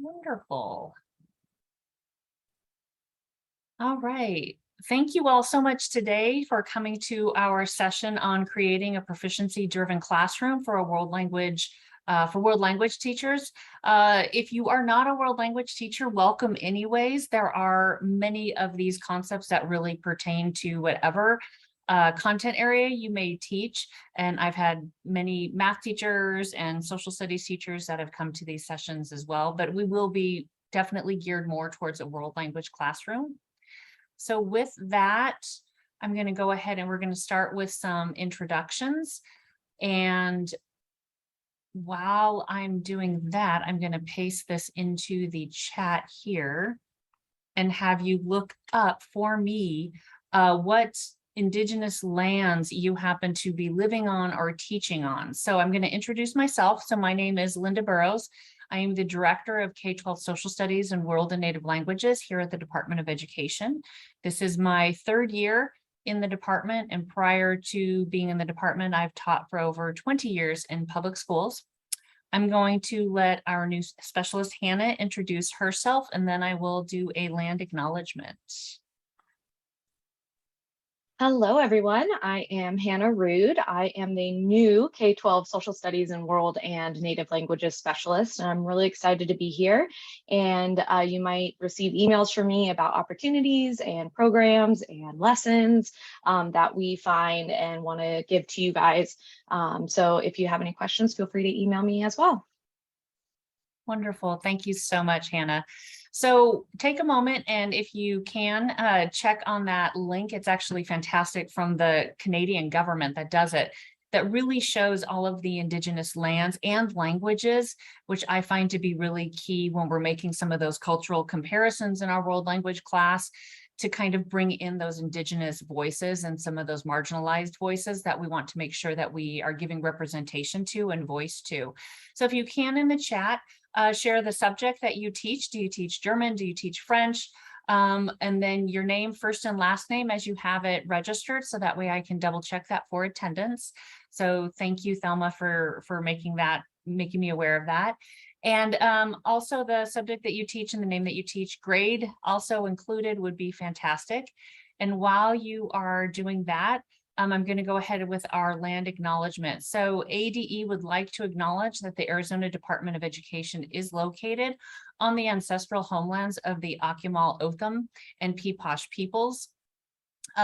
Wonderful. All right. Thank you all so much today for coming to our session on creating a proficiency-driven classroom for world language teachers. If you are not a world language teacher, welcome anyways. There are many of these concepts that really pertain to whatever content area you may teach. And I've had many math teachers and social studies teachers that have come to these sessions as well, but we will be definitely geared more towards a world language classroom. So with that, I'm going to go ahead and we're going to start with some introductions. And while I'm doing that, I'm going to paste this into the chat here and have you look up for me what Indigenous lands you happen to be living on or teaching on. So I'm going to introduce myself. So my name is Linda Burrows. I am the Director of K-12 Social Studies and World and Native Languages here at the Department of Education. This is my third year in the department, and prior to being in the department, I've taught for over 20 years in public schools. I'm going to let our new specialist, Hannah, introduce herself, and then I will do a land acknowledgement. Hello, everyone. I am Hannah Rude. I am the new K-12 Social Studies and World and Native Languages Specialist. I'm really excited to be here. And you might receive emails from me about opportunities and programs and lessons that we find and want to give to you guys. So if you have any questions, feel free to email me as well. Wonderful. Thank you so much, Hannah. So take a moment, and if you can, check on that link. It's actually fantastic, from the Canadian government that does it, that really shows all of the Indigenous lands and languages, which I find to be really key when we're making some of those cultural comparisons in our world language class, to kind of bring in those Indigenous voices and some of those marginalized voices that we want to make sure that we are giving representation to and voice to. So if you can, in the chat, share the subject that you teach. Do you teach German? Do you teach French? And then your name, first and last name, as you have it registered, so that way I can double check that for attendance. So thank you, Thelma, for making me aware of that. And also the subject that you teach and the name that you teach, grade also included would be fantastic. And while you are doing that, I'm going to go ahead with our land acknowledgement. So ADE would like to acknowledge that the Arizona Department of Education is located on the ancestral homelands of the Akimel Otham and Peeposh peoples.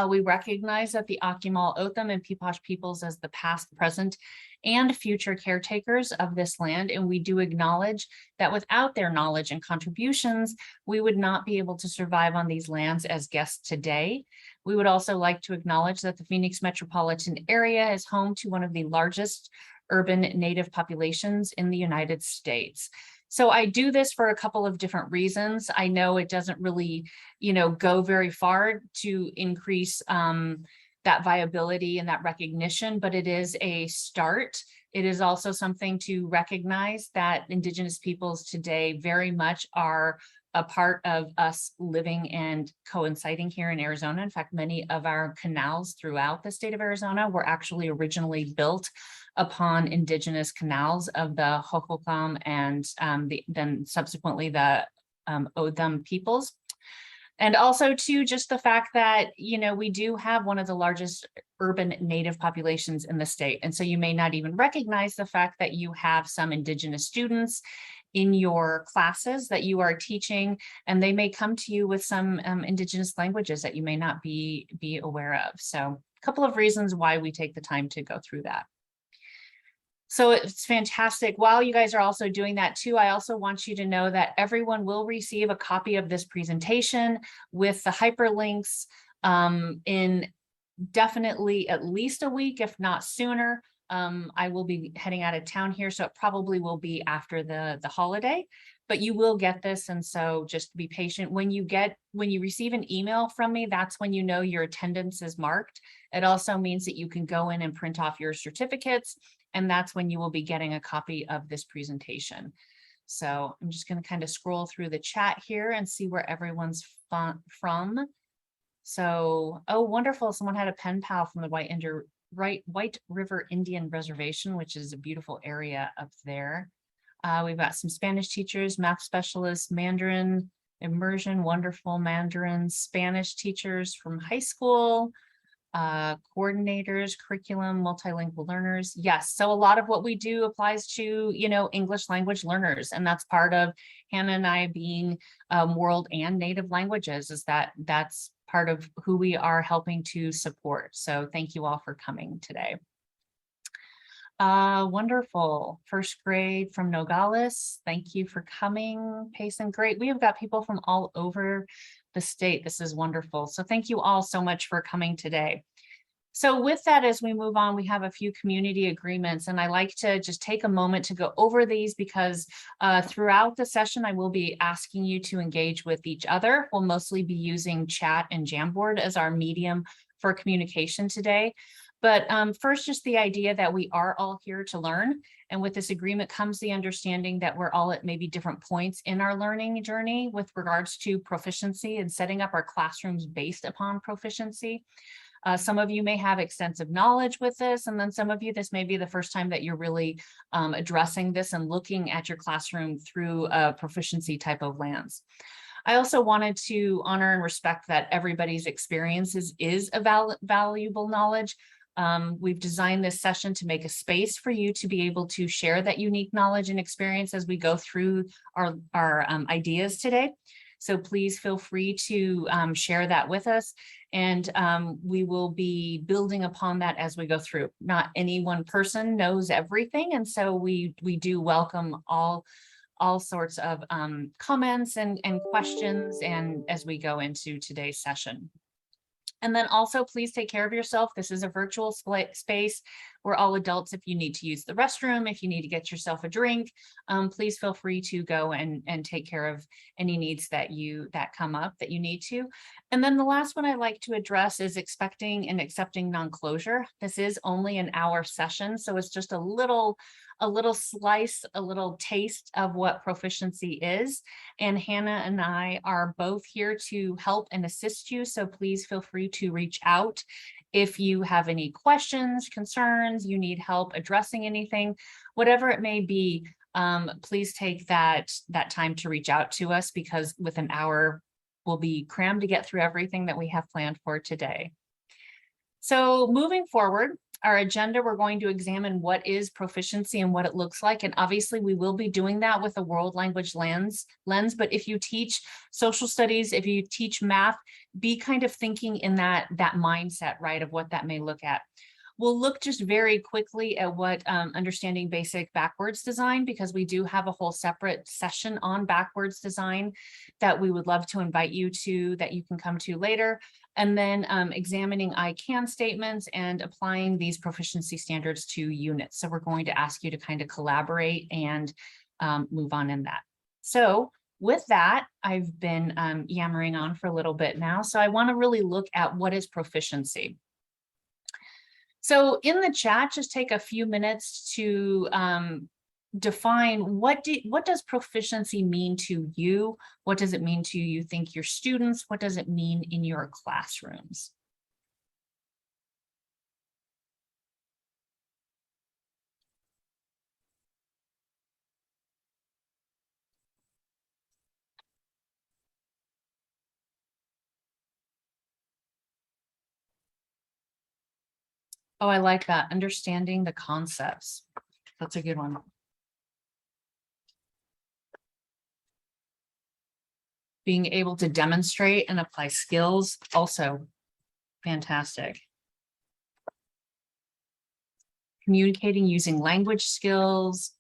We recognize that the Akimel Otham and Peeposh peoples as the past, present, and future caretakers of this land, and we do acknowledge that without their knowledge and contributions, we would not be able to survive on these lands as guests today. We would also like to acknowledge that the Phoenix metropolitan area is home to one of the largest urban Native populations in the United States. So I do this for a couple of different reasons. I know it doesn't really, go very far to increase that viability and that recognition, but it is a start. It is also something to recognize that Indigenous peoples today very much are a part of us living and coinciding here in Arizona. In fact, many of our canals throughout the state of Arizona were actually originally built upon Indigenous canals of the Hohokam and then subsequently the Otham peoples. And also too, just the fact that, we do have one of the largest urban Native populations in the state. And so you may not even recognize the fact that you have some Indigenous students in your classes that you are teaching, and they may come to you with some Indigenous languages that you may not be aware of. So a couple of reasons why we take the time to go through that. So it's fantastic. While you guys are also doing that too, I also want you to know that everyone will receive a copy of this presentation with the hyperlinks in definitely at least a week, if not sooner. I will be heading out of town here, so it probably will be after the holiday, but you will get this. And so just be patient. When you receive an email from me, that's when you know your attendance is marked. It also means that you can go in and print off your certificates, and that's when you will be getting a copy of this presentation. So I'm just going to kind of scroll through the chat here and see where everyone's from. So, oh, wonderful. Someone had a pen pal from the White River Indian Reservation, which is a beautiful area up there. We've got some Spanish teachers, math specialists, Mandarin, immersion, wonderful Mandarin, Spanish teachers from high school, coordinators, curriculum, multilingual learners. Yes, so a lot of what we do applies to, English language learners. And that's part of Hannah and I being world and native languages, is that's part of who we are helping to support. So thank you all for coming today. Wonderful. First grade from Nogales. Thank you for coming. Payson, great. We have got people from all over the state. This is wonderful. So thank you all so much for coming today. So with that, as we move on, we have a few community agreements, and I like to just take a moment to go over these because throughout the session, I will be asking you to engage with each other. We'll mostly be using chat and Jamboard as our medium for communication today. But first, just the idea that we are all here to learn. And with this agreement comes the understanding that we're all at maybe different points in our learning journey with regards to proficiency and setting up our classrooms based upon proficiency. Some of you may have extensive knowledge with this, and then some of you, this may be the first time that you're really addressing this and looking at your classroom through a proficiency type of lens. I also wanted to honor and respect that everybody's experiences is a valuable knowledge. We've designed this session to make a space for you to be able to share that unique knowledge and experience as we go through our ideas today. So please feel free to share that with us, and we will be building upon that as we go through. Not any one person knows everything, and so we do welcome all sorts of comments and questions, and as we go into today's session. And then also, please take care of yourself. This is a virtual space. We're all adults. If you need to use the restroom, if you need to get yourself a drink, please feel free to go and take care of any needs that come up that you need to. And then the last one I like to address is expecting and accepting non-closure. This is only an hour session, so it's just a little slice, a little taste of what proficiency is. And Hannah and I are both here to help and assist you. So please feel free to reach out if you have any questions, concerns, you need help addressing anything, whatever it may be. Please take that time to reach out to us, because with an hour, we'll be crammed to get through everything that we have planned for today. So moving forward, our agenda, we're going to examine what is proficiency and what it looks like. And obviously we will be doing that with a world language lens. But if you teach social studies, if you teach math, be kind of thinking in that mindset, right, of what that may look at. We'll look just very quickly at what understanding basic backwards design, because we do have a whole separate session on backwards design that we would love to invite you to, that you can come to later. And then examining I can statements and applying these proficiency standards to units. So we're going to ask you to kind of collaborate and move on in that. So with that, I've been yammering on for a little bit now. So I want to really look at what is proficiency. So in the chat, just take a few minutes to define what does proficiency mean to you? What does it mean to you think your students? What does it mean in your classrooms? Oh, I like that. Understanding the concepts. That's a good one. Being able to demonstrate and apply skills, also fantastic. Communicating using language skills,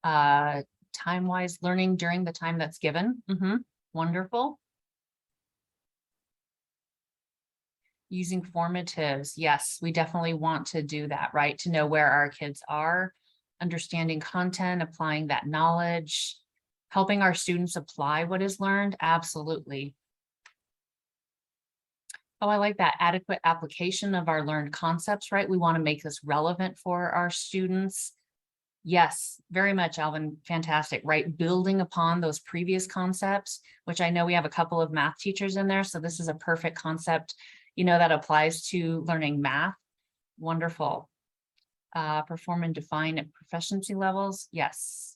time-wise learning during the time that's given. Wonderful. Using formatives. Yes, we definitely want to do that, right? To know where our kids are, understanding content, applying that knowledge, helping our students apply what is learned. Absolutely. Oh, I like that. Adequate application of our learned concepts, right? We want to make this relevant for our students. Yes, very much, Alvin. Fantastic, right? Building upon those previous concepts, which I know we have a couple of math teachers in there. So this is a perfect concept, that applies to learning math. Wonderful. Perform and define at proficiency levels. Yes.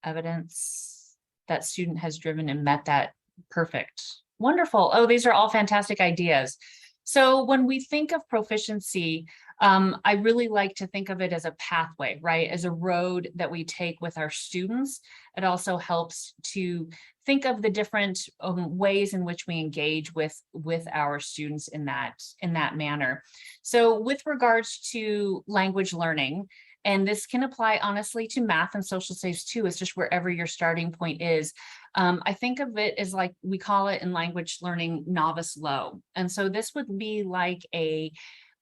Evidence that student has driven and met that. Perfect. Wonderful. Oh, these are all fantastic ideas. So when we think of proficiency, I really like to think of it as a pathway, right? As a road that we take with our students. It also helps to think of the different ways in which we engage with our students in that manner. So with regards to language learning, and this can apply honestly to math and social studies too, it's just wherever your starting point is. I think of it as, like we call it in language learning, novice low. And so this would be like a,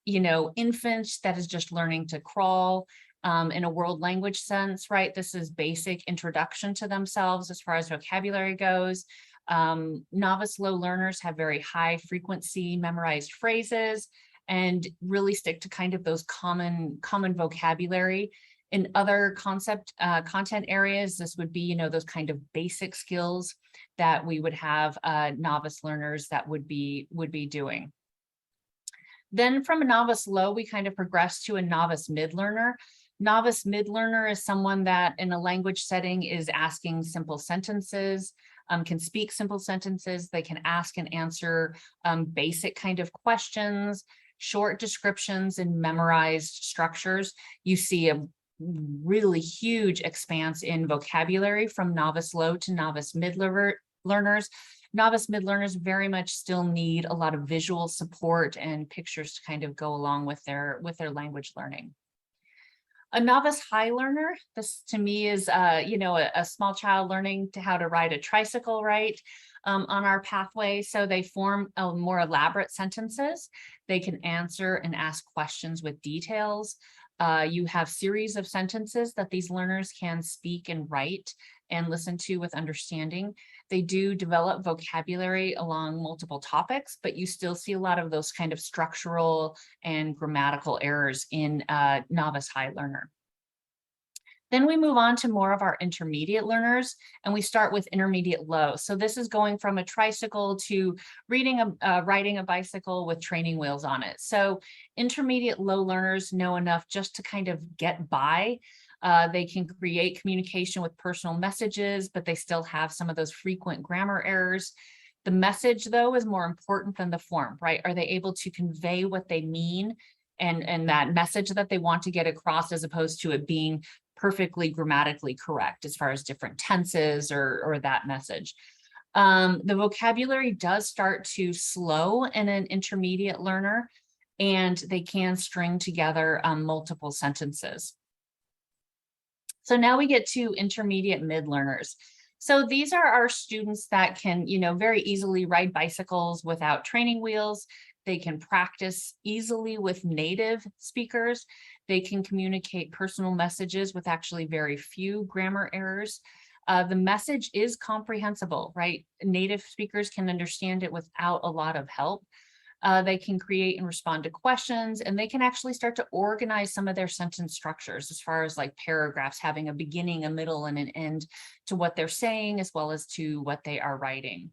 infant that is just learning to crawl in a world language sense, right? This is basic introduction to themselves as far as vocabulary goes. Novice low learners have very high frequency memorized phrases and really stick to kind of those common vocabulary. In other content areas, this would be, those kind of basic skills that we would have novice learners that would be doing. Then from a novice low, we kind of progress to a novice mid learner. Novice mid learner is someone that in a language setting is asking simple sentences, can speak simple sentences. They can ask and answer basic kind of questions, short descriptions, and memorized structures. You see a really huge expanse in vocabulary from novice low to novice mid learners. Novice mid learners very much still need a lot of visual support and pictures to kind of go along with their language learning. A novice high learner, this to me is, a small child learning how to ride a tricycle, right? On our pathway. So they form more elaborate sentences. They can answer and ask questions with details. You have series of sentences that these learners can speak and write and listen to with understanding. They do develop vocabulary along multiple topics, but you still see a lot of those kind of structural and grammatical errors in novice high learner. Then we move on to more of our intermediate learners, and we start with intermediate low. So this is going from a tricycle to riding a bicycle with training wheels on it. So intermediate low learners know enough just to kind of get by. They can create communication with personal messages, but they still have some of those frequent grammar errors. The message, though, is more important than the form, right? Are they able to convey what they mean and that message that they want to get across, as opposed to it being perfectly grammatically correct as far as different tenses or that message. The vocabulary does start to slow in an intermediate learner, and they can string together multiple sentences. So now we get to intermediate mid learners. So these are our students that can, very easily ride bicycles without training wheels. They can practice easily with native speakers. They can communicate personal messages with actually very few grammar errors. The message is comprehensible, right? Native speakers can understand it without a lot of help. They can create and respond to questions, and they can actually start to organize some of their sentence structures as far as like paragraphs having a beginning, a middle, and an end to what they're saying, as well as to what they are writing.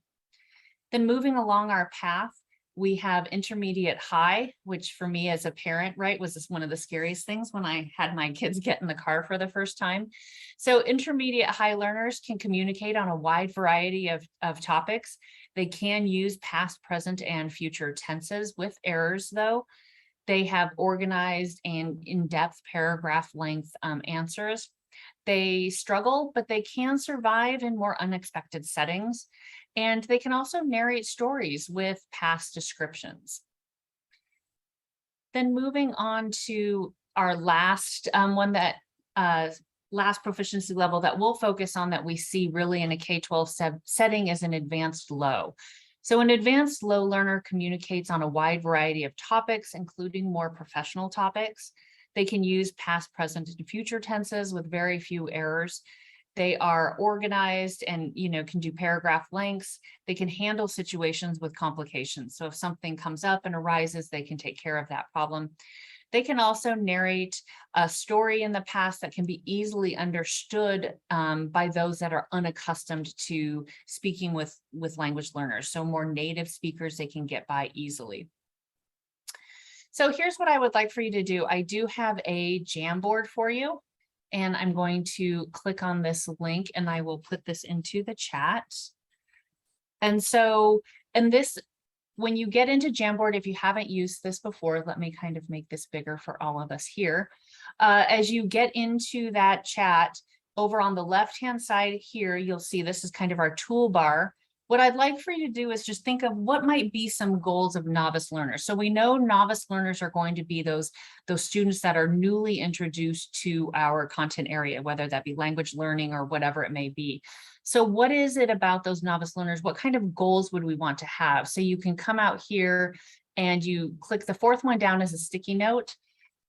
Then moving along our path, we have intermediate high, which for me as a parent, right, was one of the scariest things when I had my kids get in the car for the first time. So intermediate high learners can communicate on a wide variety of topics. They can use past, present, and future tenses with errors, though. They have organized and in-depth paragraph length answers. They struggle, but they can survive in more unexpected settings. And they can also narrate stories with past descriptions. Then moving on to our last one, that last proficiency level that we'll focus on, that we see really in a K-12 setting, is an advanced low. So an advanced low learner communicates on a wide variety of topics, including more professional topics. They can use past, present, and future tenses with very few errors. They are organized and, can do paragraph lengths. They can handle situations with complications. So if something comes up and arises, they can take care of that problem. They can also narrate a story in the past that can be easily understood by those that are unaccustomed to speaking with language learners. So more native speakers, they can get by easily. So here's what I would like for you to do. I do have a Jamboard for you. And I'm going to click on this link and I will put this into the chat. And so, when you get into Jamboard, if you haven't used this before, let me kind of make this bigger for all of us here. As you get into that chat, over on the left-hand side here, you'll see this is kind of our toolbar. What I'd like for you to do is just think of what might be some goals of novice learners. So we know novice learners are going to be those students that are newly introduced to our content area, whether that be language learning or whatever it may be. So what is it about those novice learners? What kind of goals would we want to have? So you can come out here and you click the fourth one down as a sticky note,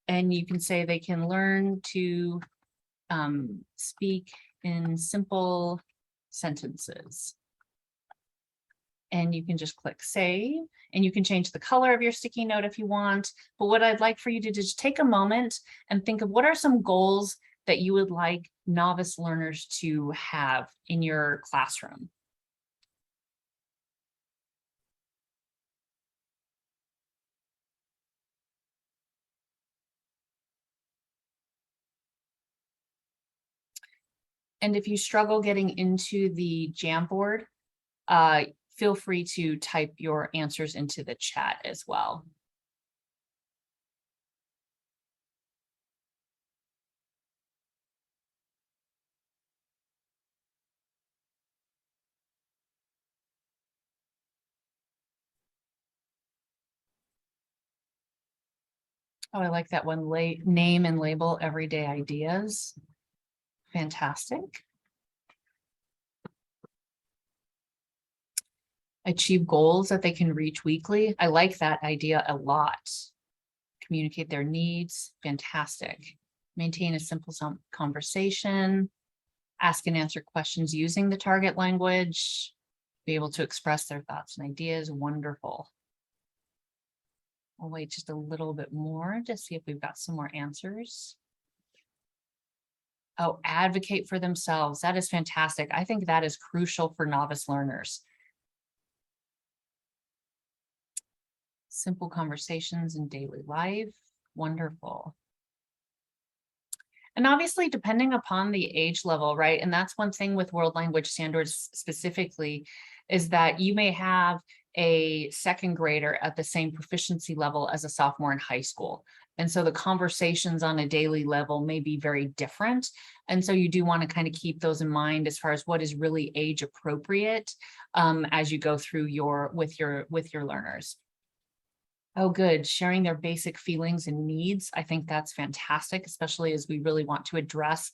and you can say they can learn to speak in simple sentences. And you can just click save, and you can change the color of your sticky note if you want. But what I'd like for you to just take a moment and think of what are some goals that you would like novice learners to have in your classroom. And if you struggle getting into the Jamboard, feel free to type your answers into the chat as well. Oh, I like that one, name and label everyday ideas. Fantastic. Achieve goals that they can reach weekly. I like that idea a lot. Communicate their needs. Fantastic. Maintain a simple conversation. Ask and answer questions using the target language. Be able to express their thoughts and ideas. Wonderful. I'll wait just a little bit more to see if we've got some more answers. Oh, advocate for themselves. That is fantastic. I think that is crucial for novice learners. Simple conversations in daily life. Wonderful. And obviously, depending upon the age level, right? And that's one thing with World Language Standards specifically, is that you may have a second grader at the same proficiency level as a sophomore in high school. And so the conversations on a daily level may be very different. And so you do want to kind of keep those in mind as far as what is really age appropriate as you go through with your learners. Oh, good. Sharing their basic feelings and needs. I think that's fantastic, especially as we really want to address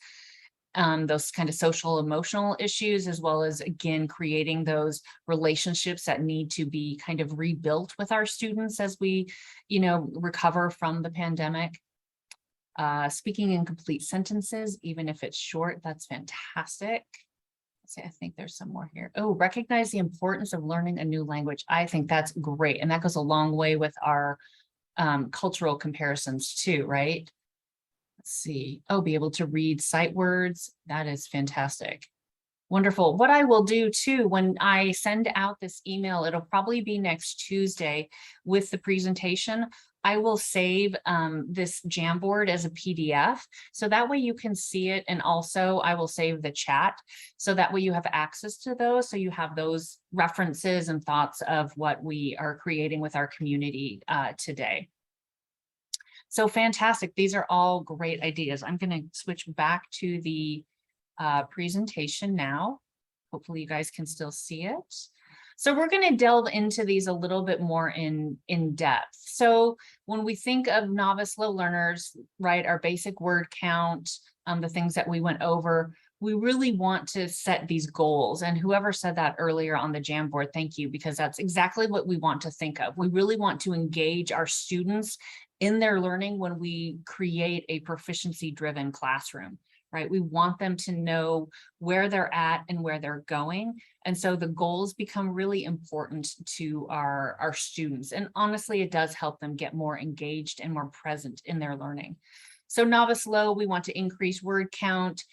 those kind of social emotional issues, as well as, again, creating those relationships that need to be kind of rebuilt with our students as we, recover from the pandemic. Speaking in complete sentences, even if it's short, that's fantastic. I think there's some more here. Oh, recognize the importance of learning a new language. I think that's great. And that goes a long way with our cultural comparisons too, right? Let's see. Oh, be able to read sight words. That is fantastic. Wonderful. What I will do too, when I send out this email, it'll probably be next Tuesday with the presentation. I will save this Jamboard as a PDF. So that way you can see it. And also I will save the chat. So that way you have access to those. So you have those references and thoughts of what we are creating with our community today. So fantastic. These are all great ideas. I'm going to switch back to the presentation now. Hopefully you guys can still see it. So we're going to delve into these a little bit more in depth. So when we think of novice low learners, right, our basic word count, the things that we went over, we really want to set these goals. And whoever said that earlier on the Jamboard, thank you, because that's exactly what we want to think of. We really want to engage our students in their learning when we create a proficiency-driven classroom. Right? We want them to know where they're at and where they're going. And so the goals become really important to our students. And honestly, it does help them get more engaged and more present in their learning. So novice low, we want to increase word count,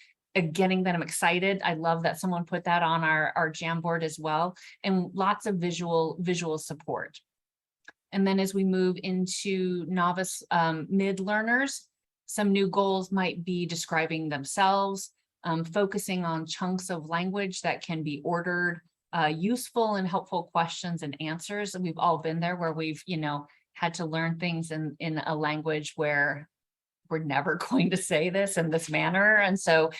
getting them excited. I love that someone put that on our Jamboard as well, and lots of visual support. And then as we move into novice mid learners, Some new goals might be describing themselves, focusing on chunks of language that can be ordered, useful and helpful questions and answers. And we've all been there where we've, had to learn things in a language where we're never going to say this in this manner. And so,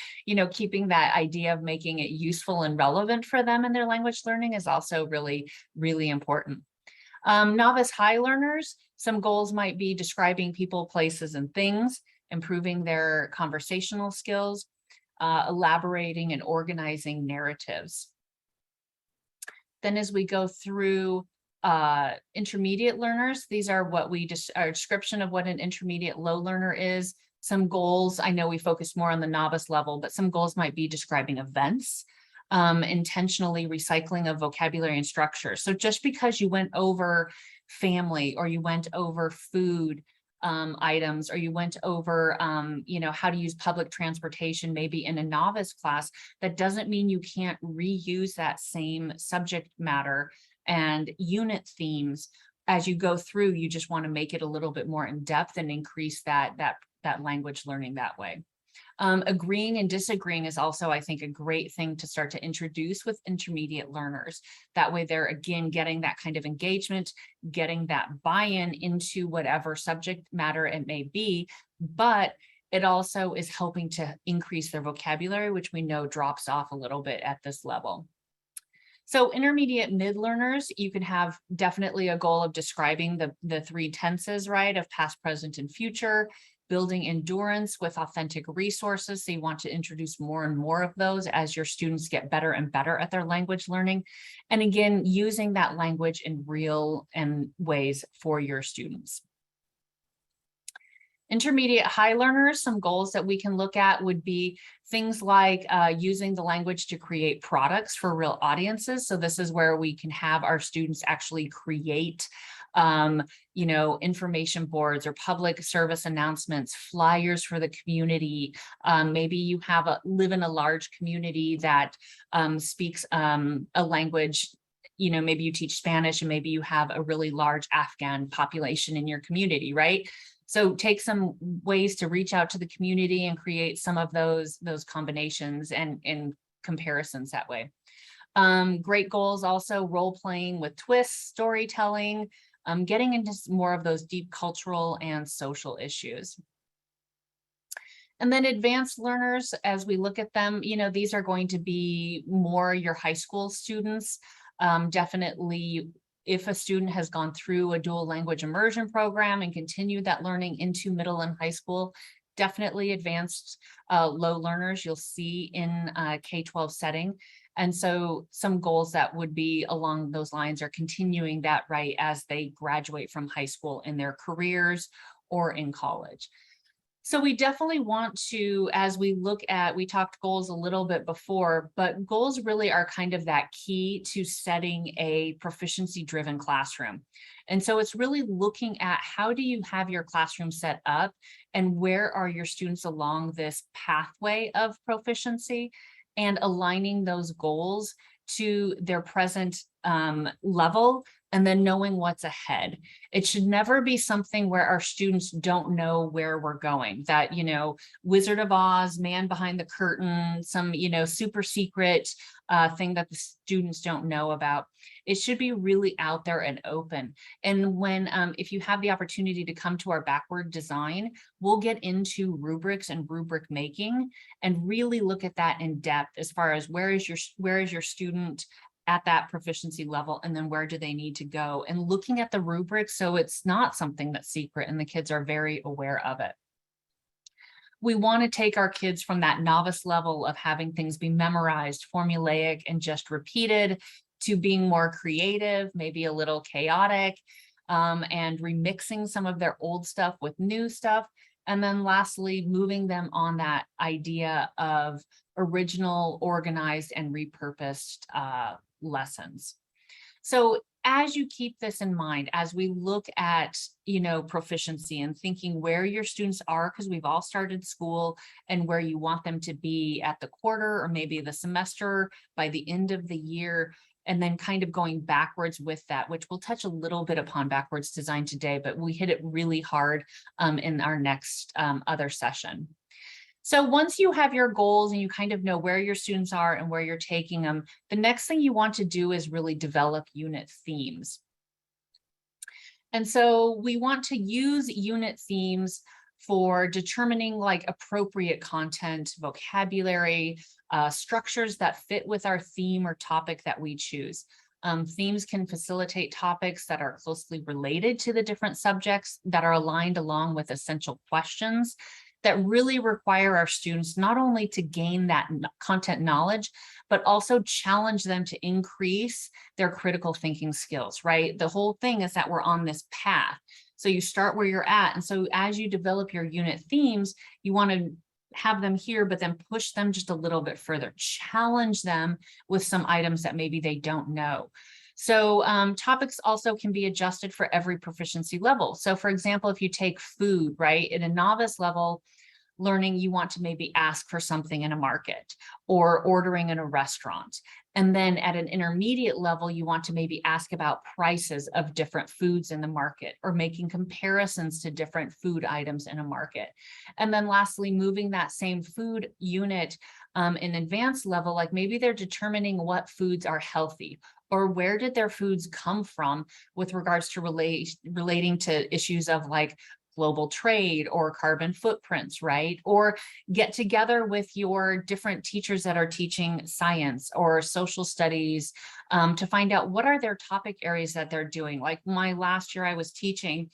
keeping that idea of making it useful and relevant for them in their language learning is also really, really important. Novice high learners, some goals might be describing people, places, and things, improving their conversational skills, elaborating and organizing narratives. Then as we go through intermediate learners, these are what our description of what an intermediate low learner is. Some goals, I know we focus more on the novice level, but some goals might be describing events, intentionally recycling of vocabulary and structure. So just because you went over family, or you went over food items, or you went over, how to use public transportation, maybe in a novice class, that doesn't mean you can't reuse that same subject matter and unit themes as you go through. You just want to make it a little bit more in depth and increase that language learning that way. Agreeing and disagreeing is also, I think, a great thing to start to introduce with intermediate learners. That way they're, again, getting that kind of engagement, getting that buy-in into whatever subject matter it may be, but it also is helping to increase their vocabulary, which we know drops off a little bit at this level. So intermediate mid learners, you can have definitely a goal of describing the three tenses, right, of past, present, and future, building endurance with authentic resources. So you want to introduce more and more of those as your students get better and better at their language learning. And again, using that language in real ways for your students. Intermediate high learners, some goals that we can look at would be things like using the language to create products for real audiences. So this is where we can have our students actually create information boards or public service announcements, flyers for the community. Maybe you live in a large community that speaks a language. Maybe you teach Spanish, and maybe you have a really large Afghan population in your community, right? So take some ways to reach out to the community and create some of those combinations and comparisons that way. Great goals also, role playing with twists, storytelling, getting into more of those deep cultural and social issues. And then advanced learners, as we look at them, these are going to be more your high school students. Definitely, if a student has gone through a dual language immersion program and continued that learning into middle and high school, definitely advanced low learners you'll see in K-12 setting. And so some goals that would be along those lines are continuing that right as they graduate from high school in their careers or in college. So we definitely want to, as we look at, we talked goals a little bit before, but goals really are kind of that key to setting a proficiency-driven classroom. And so it's really looking at how do you have your classroom set up and where are your students along this pathway of proficiency, and aligning those goals to their present level, and then knowing what's ahead. It should never be something where our students don't know where we're going, that, Wizard of Oz, man behind the curtain, some, super secret thing that the students don't know about. It should be really out there and open. And when, if you have the opportunity to come to our backward design, we'll get into rubrics and rubric making and really look at that in depth as far as where is your student at that proficiency level, and then where do they need to go, and looking at the rubric so it's not something that's secret and the kids are very aware of it. We want to take our kids from that novice level of having things be memorized, formulaic, and just repeated, to being more creative, maybe a little chaotic, and remixing some of their old stuff with new stuff. And then lastly, moving them on that idea of original, organized, and repurposed lessons. So as you keep this in mind, as we look at, proficiency and thinking where your students are, because we've all started school, and where you want them to be at the quarter or maybe the semester by the end of the year, and then kind of going backwards with that, which we'll touch a little bit upon backwards design today, but we hit it really hard in our next other session. So once you have your goals and you kind of know where your students are and where you're taking them, the next thing you want to do is really develop unit themes. And so we want to use unit themes for determining like appropriate content, vocabulary, structures that fit with our theme or topic that we choose. Themes can facilitate topics that are closely related to the different subjects that are aligned along with essential questions that really require our students not only to gain that content knowledge, but also challenge them to increase their critical thinking skills, right? The whole thing is that we're on this path. So you start where you're at. And so as you develop your unit themes, you want to have them here, but then push them just a little bit further, challenge them with some items that maybe they don't know. So topics also can be adjusted for every proficiency level. So for example, if you take food, right, at a novice level learning, you want to maybe ask for something in a market or ordering in a restaurant. And then at an intermediate level, you want to maybe ask about prices of different foods in the market or making comparisons to different food items in a market. And then lastly, moving that same food unit in advanced level, like maybe they're determining what foods are healthy or where did their foods come from with regards to relating to issues of like global trade or carbon footprints, right? Or get together with your different teachers that are teaching science or social studies to find out what are their topic areas that they're doing. Like my last year I was teaching,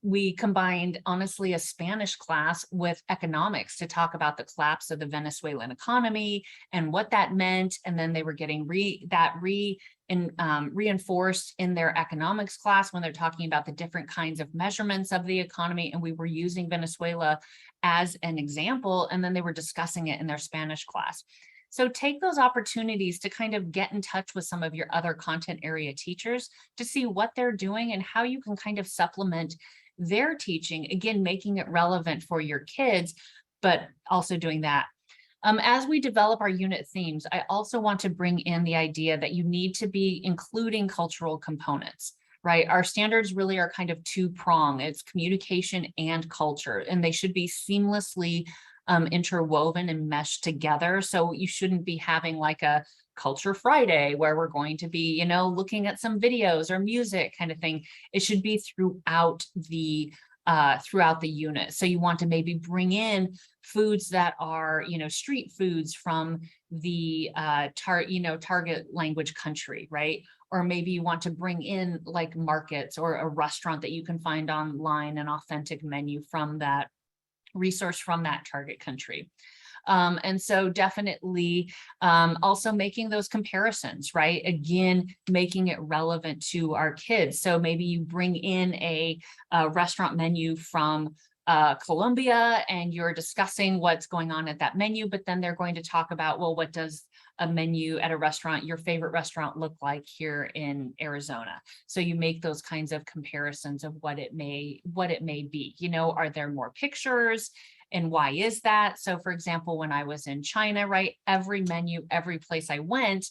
we combined honestly a Spanish class with economics to talk about the collapse of the Venezuelan economy and what that meant. And then they were getting reinforced in their economics class when they're talking about the different kinds of measurements of the economy. And we were using Venezuela as an example, and then they were discussing it in their Spanish class. So take those opportunities to kind of get in touch with some of your other content area teachers to see what they're doing and how you can kind of supplement their teaching, again, making it relevant for your kids, but also doing that. As we develop our unit themes, I also want to bring in the idea that you need to be including cultural components, right? Our standards really are kind of two-pronged. It's communication and culture, and they should be seamlessly interwoven and meshed together. So you shouldn't be having like a Culture Friday where we're going to be, looking at some videos or music kind of thing. It should be throughout the unit. So you want to maybe bring in foods that are, street foods from the target language country, right? Or maybe you want to bring in like markets or a restaurant that you can find online, an authentic menu from that resource from that target country. And so definitely also making those comparisons, right? Again, making it relevant to our kids. So maybe you bring in a restaurant menu from Colombia and you're discussing what's going on at that menu, but then they're going to talk about, well, what does a menu at a restaurant, your favorite restaurant, look like here in Arizona? So you make those kinds of comparisons of what it may be. Are there more pictures? And why is that? So for example, when I was in China, right, every menu, every place I went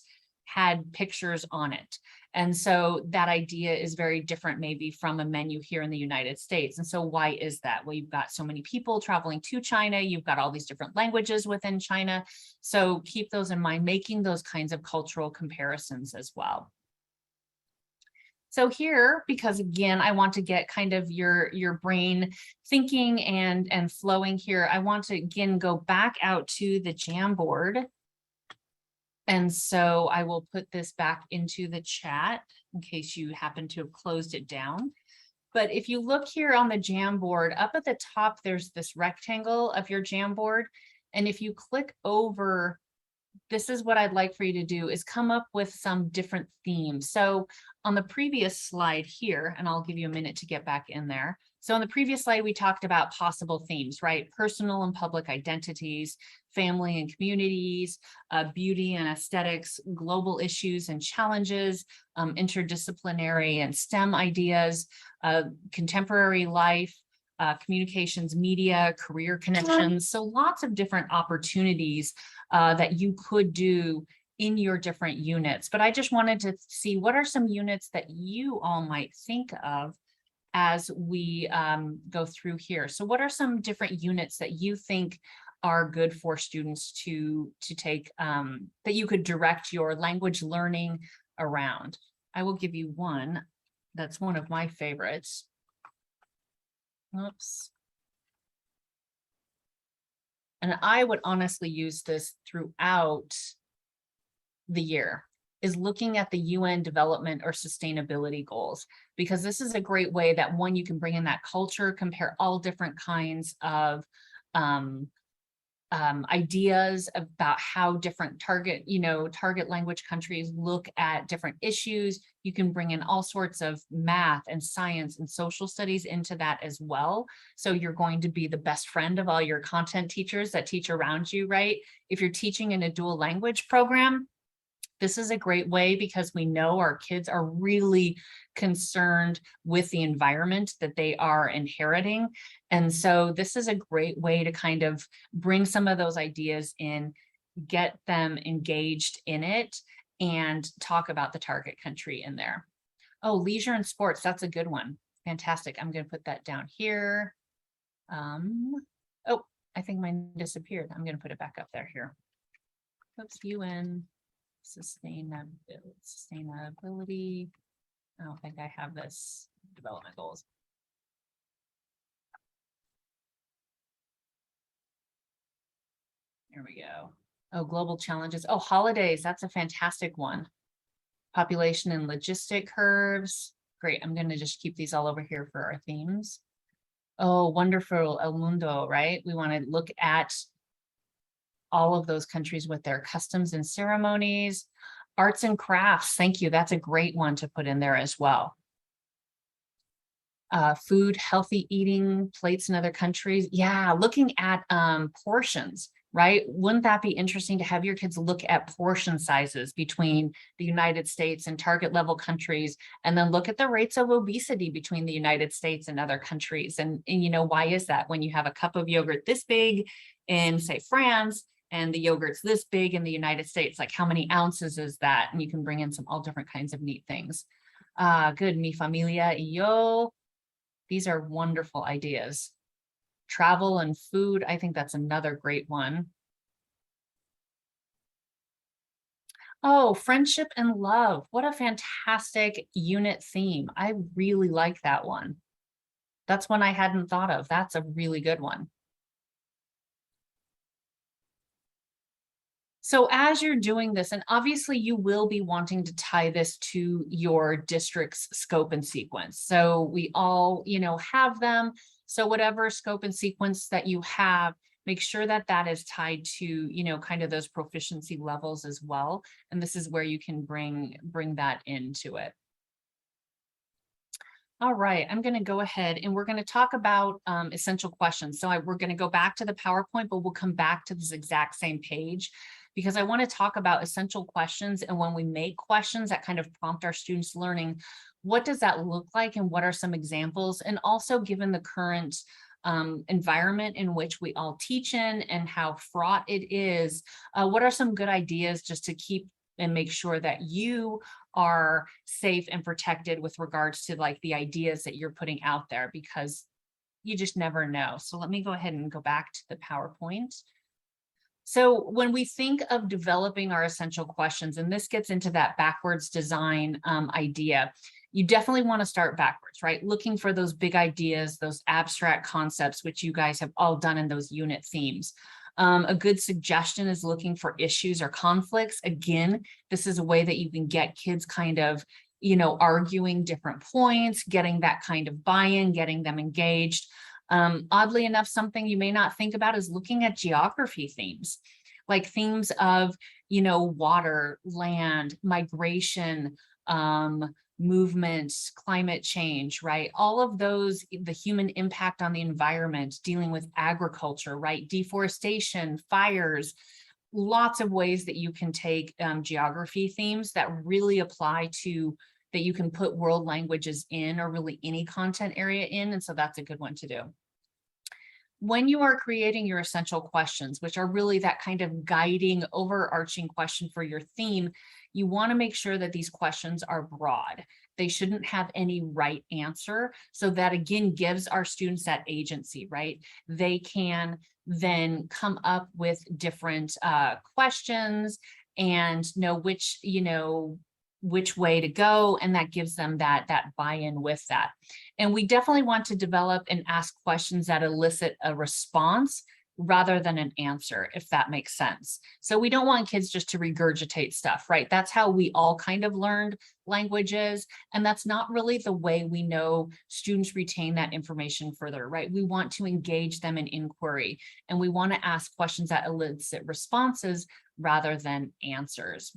had pictures on it. And so that idea is very different maybe from a menu here in the United States. And so why is that? Well, you've got so many people traveling to China, you've got all these different languages within China. So keep those in mind, making those kinds of cultural comparisons as well. So here, because again, I want to get kind of your brain thinking and flowing here, I want to again go back out to the Jamboard. And so I will put this back into the chat in case you happen to have closed it down. But if you look here on the Jamboard, up at the top, there's this rectangle of your Jamboard. And if you click over, this is what I'd like for you to do is come up with some different themes. So on the previous slide here, and I'll give you a minute to get back in there. So on the previous slide, we talked about possible themes, right? Personal and public identities, family and communities, beauty and aesthetics, global issues and challenges, interdisciplinary and STEM ideas, contemporary life, communications, media, career connections. So lots of different opportunities that you could do in your different units. But I just wanted to see what are some units that you all might think of as we go through here. So what are some different units that you think are good for students to take, that you could direct your language learning around? I will give you one that's one of my favorites. Oops. And I would honestly use this throughout the year, is looking at the UN development or sustainability goals, because this is a great way that one, you can bring in that culture, compare all different kinds of ideas about how different target language countries look at different issues. You can bring in all sorts of math and science and social studies into that as well. So you're going to be the best friend of all your content teachers that teach around you, right? If you're teaching in a dual language program, this is a great way because we know our kids are really concerned with the environment that they are inheriting. And so this is a great way to kind of bring some of those ideas in, get them engaged in it, and talk about the target country in there. Oh, leisure and sports, that's a good one. Fantastic. I'm going to put that down here. Oh, I think mine disappeared. I'm going to put it back up there here. Oops, UN. Sustainability. I don't think I have this development goals. There we go. Oh, global challenges. Oh, holidays. That's a fantastic one. Population and logistic curves. Great. I'm going to just keep these all over here for our themes. Oh, wonderful. El Mundo, right? We want to look at all of those countries with their customs and ceremonies. Arts and crafts, thank you. That's a great one to put in there as well. Food, healthy eating, plates in other countries. Yeah, looking at portions, right? Wouldn't that be interesting to have your kids look at portion sizes between the United States and target level countries, and then look at the rates of obesity between the United States and other countries? And why is that? When you have a cup of yogurt this big in, say, France, and the yogurt's this big in the United States, like how many ounces is that? And you can bring in all different kinds of neat things. Good, mi familia y yo. These are wonderful ideas. Travel and food, I think that's another great one. Oh, friendship and love. What a fantastic unit theme. I really like that one. That's one I hadn't thought of. That's a really good one. So as you're doing this, and obviously you will be wanting to tie this to your district's scope and sequence. So we all, have them. So whatever scope and sequence that you have, make sure that that is tied to, kind of those proficiency levels as well. And this is where you can bring that into it. All right, I'm going to go ahead and we're going to talk about essential questions. So we're going to go back to the PowerPoint, but we'll come back to this exact same page, because I want to talk about essential questions. And when we make questions that kind of prompt our students' learning, what does that look like and what are some examples? And also, given the current environment in which we all teach in and how fraught it is, what are some good ideas just to keep and make sure that you are safe and protected with regards to like the ideas that you're putting out there, because you just never know. So let me go ahead and go back to the PowerPoint. So when we think of developing our essential questions, and this gets into that backwards design idea, you definitely want to start backwards, right? Looking for those big ideas, those abstract concepts, which you guys have all done in those unit themes. A good suggestion is looking for issues or conflicts. Again, this is a way that you can get kids kind of, arguing different points, getting that kind of buy-in, getting them engaged. Oddly enough, something you may not think about is looking at geography themes, like themes of, water, land, migration, movement, climate change, right? All of those, the human impact on the environment, dealing with agriculture, right? Deforestation, fires, lots of ways that you can take geography themes that really apply to, that you can put world languages in, or really any content area in. And so that's a good one to do. when you are creating your essential questions, which are really that kind of guiding, overarching question for your theme, you want to make sure that these questions are broad. They shouldn't have any right answer. So that again gives our students that agency, right? They can then come up with different questions and know which way to go, and that gives them that buy-in with that. And we definitely want to develop and ask questions that elicit a response rather than an answer, if that makes sense. So we don't want kids just to regurgitate stuff, right? That's how we all kind of learned languages, and that's not really the way we know students retain that information further, right? We want to engage them in inquiry, and we want to ask questions that elicit responses rather than answers.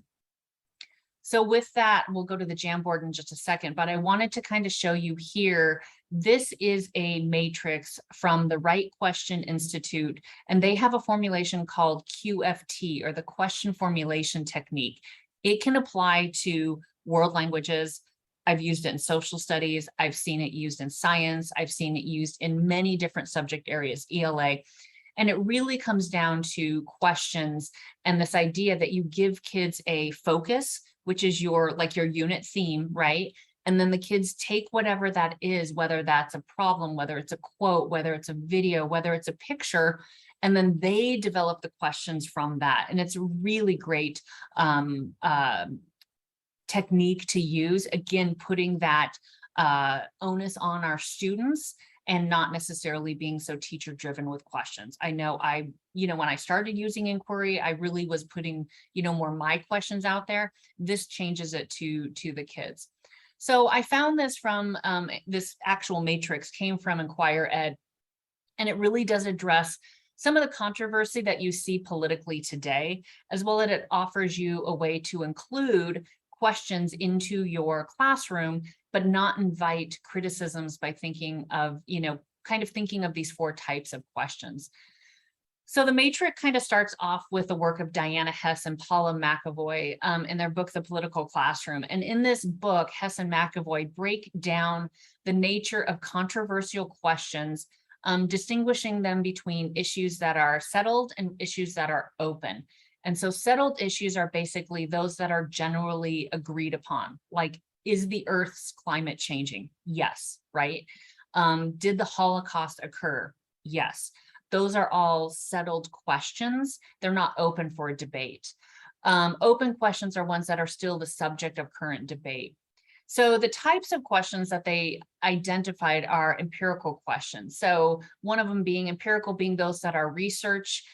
So with that, we'll go to the Jamboard in just a second, but I wanted to kind of show you here, this is a matrix from the Right Question Institute, and they have a formulation called QFT, or the question formulation technique. It can apply to world languages. I've used it in social studies. I've seen it used in science. I've seen it used in many different subject areas, ELA. And it really comes down to questions and this idea that you give kids a focus, which is your unit theme, right? And then the kids take whatever that is, whether that's a problem, whether it's a quote, whether it's a video, whether it's a picture, and then they develop the questions from that. And it's a really great technique to use, again, putting that onus on our students and not necessarily being so teacher driven with questions. I know when I started using inquiry, I really was putting, more my questions out there. This changes it to the kids. So I found this from this actual matrix came from Inquire Ed, and it really does address some of the controversy that you see politically today, as well as it offers you a way to include questions into your classroom, but not invite criticisms by thinking of, thinking of these 4 types of questions. So the matrix kind of starts off with the work of Diana Hess and Paula McAvoy in their book, The Political Classroom. And in this book, Hess and McAvoy break down the nature of controversial questions, distinguishing them between issues that are settled and issues that are open. And so settled issues are basically those that are generally agreed upon, like, is the Earth's climate changing? Yes, right? Did the Holocaust occur? Yes. Those are all settled questions. They're not open for a debate. Open questions are ones that are still the subject of current debate. So the types of questions that they identified are empirical questions. So one of them being empirical, being those that are researchable,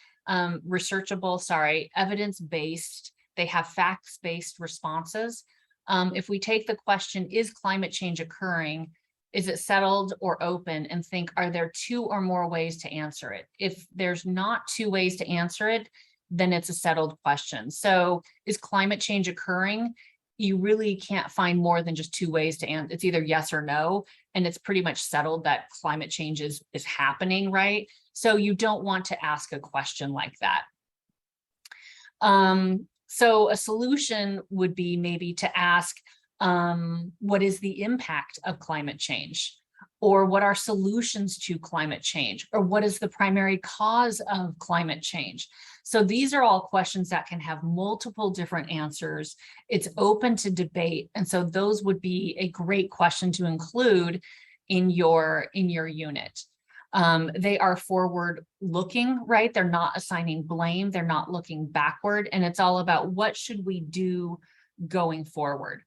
evidence-based. They have facts-based responses. If we take the question, is climate change occurring? Is it settled or open? And think, are there 2 or more ways to answer it? If there's not 2 ways to answer it, then it's a settled question. So is climate change occurring? You really can't find more than just 2 ways to answer. It's either yes or no, and it's pretty much settled that climate change is happening, right? So you don't want to ask a question like that. So a solution would be maybe to ask, what is the impact of climate change? Or what are solutions to climate change? Or what is the primary cause of climate change? So these are all questions that can have multiple different answers. It's open to debate. And so those would be a great question to include in your unit. They are forward looking, right? They're not assigning blame. They're not looking backward. And it's all about what should we do going forward.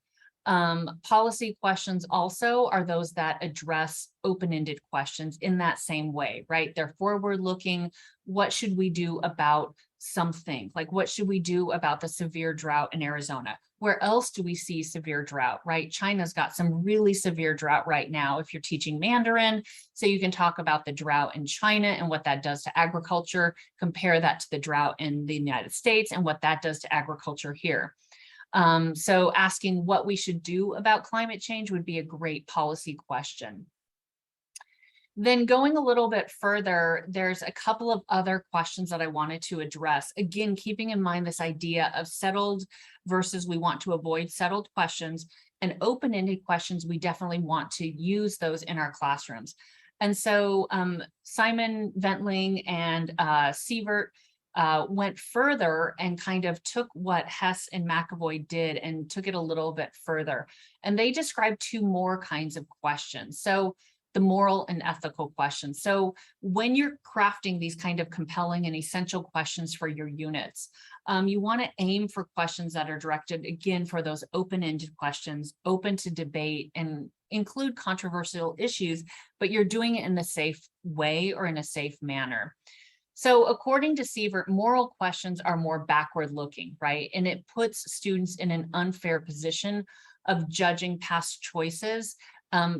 Policy questions also are those that address open-ended questions in that same way, right? They're forward-looking. What should we do about something? Like, what should we do about the severe drought in Arizona? Where else do we see severe drought, right? China's got some really severe drought right now if you're teaching Mandarin. So you can talk about the drought in China and what that does to agriculture, compare that to the drought in the United States and what that does to agriculture here. So asking what we should do about climate change would be a great policy question. Then going a little bit further, there's a couple of other questions that I wanted to address. Again, keeping in mind this idea of settled versus we want to avoid settled questions, and open-ended questions, we definitely want to use those in our classrooms. And so Simon Ventling and Sievert went further and kind of took what Hess and McAvoy did and took it a little bit further. And they described two more kinds of questions. So the moral and ethical questions. So when you're crafting these kind of compelling and essential questions for your units, you want to aim for questions that are directed, again, for those open-ended questions, open to debate, and include controversial issues, but you're doing it in a safe way or in a safe manner. So according to Sievert, moral questions are more backward looking, right? And it puts students in an unfair position of judging past choices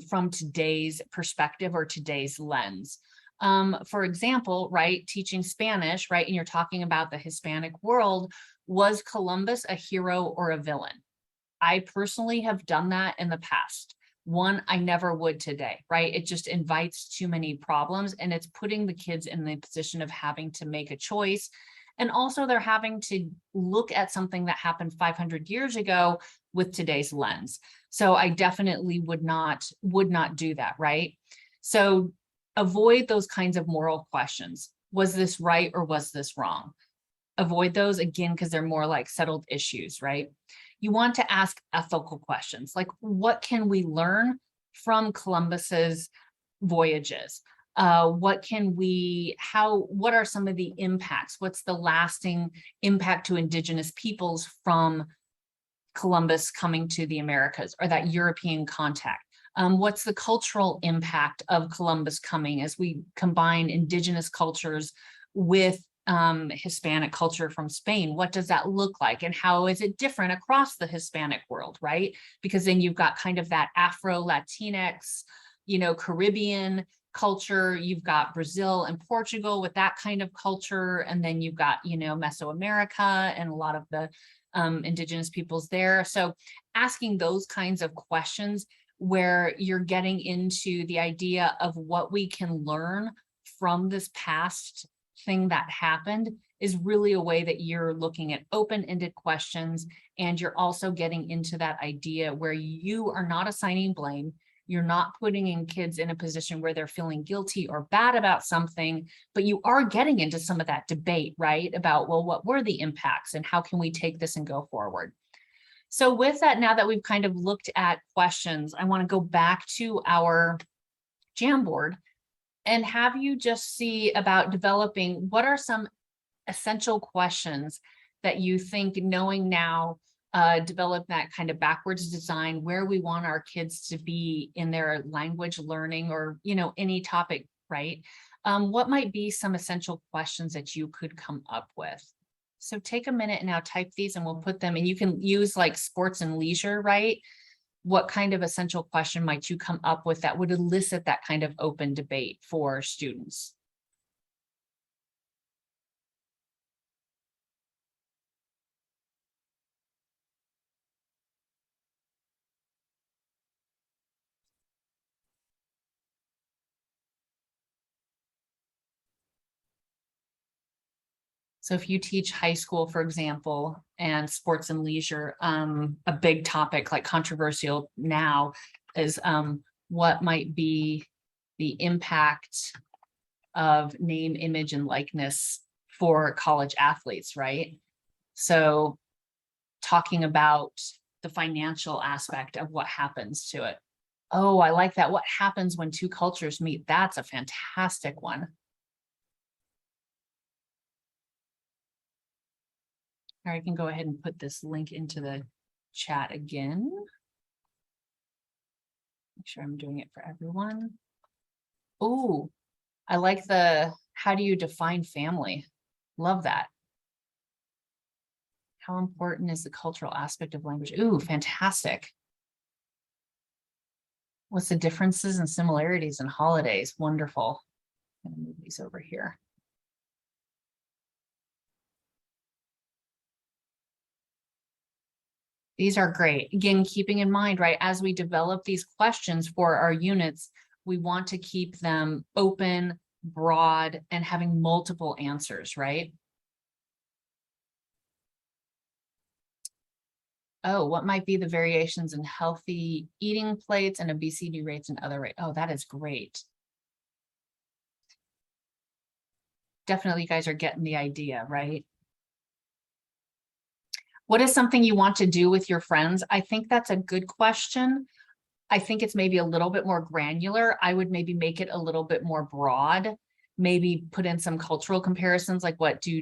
from today's perspective or today's lens. For example, right, teaching Spanish, right, and you're talking about the Hispanic world, was Columbus a hero or a villain? I personally have done that in the past. One, I never would today, right? It just invites too many problems, and it's putting the kids in the position of having to make a choice. And also they're having to look at something that happened 500 years ago with today's lens. So I definitely would not do that, right? So avoid those kinds of moral questions. Was this right or was this wrong? Avoid those, again, because they're more like settled issues, right? You want to ask ethical questions, like what can we learn from Columbus's voyages? What are some of the impacts? What's the lasting impact to indigenous peoples from Columbus coming to the Americas, or that European contact? What's the cultural impact of Columbus coming as we combine indigenous cultures with Hispanic culture from Spain? What does that look like? And how is it different across the Hispanic world, right? Because then you've got kind of that Afro-Latinx, Caribbean culture. You've got Brazil and Portugal with that kind of culture. And then you've got, Mesoamerica and a lot of the indigenous peoples there. So asking those kinds of questions where you're getting into the idea of what we can learn from this past thing that happened is really a way that you're looking at open-ended questions. And you're also getting into that idea where you are not assigning blame. You're not putting in kids in a position where they're feeling guilty or bad about something, but you are getting into some of that debate, right? About, well, what were the impacts and how can we take this and go forward? So with that, now that we've kind of looked at questions, I want to go back to our Jamboard and have you just see about developing what are some essential questions that you think, knowing now, develop that kind of backwards design where we want our kids to be in their language learning or, any topic, right? What might be some essential questions that you could come up with? So take a minute and now type these and we'll put them, and you can use like sports and leisure, right? What kind of essential question might you come up with that would elicit that kind of open debate for students? So if you teach high school, for example, and sports and leisure, a big topic like controversial now is what might be the impact of name, image, and likeness for college athletes, right? So talking about the financial aspect of what happens to it. Oh, I like that. What happens when two cultures meet? That's a fantastic one. Or I can go ahead and put this link into the chat again. Make sure I'm doing it for everyone. Oh, I like the, how do you define family? Love that. How important is the cultural aspect of language? Ooh, fantastic. What's the differences and similarities in holidays? Wonderful. I'm gonna move these over here. These are great. Again, keeping in mind, right, as we develop these questions for our units, we want to keep them open, broad, and having multiple answers, right? Oh, what might be the variations in healthy eating plates and obesity rates and other rates? Oh, that is great. definitely you guys are getting the idea, right? What is something you want to do with your friends? I think that's a good question. I think it's maybe a little bit more granular. I would maybe make it a little bit more broad, maybe put in some cultural comparisons, like what do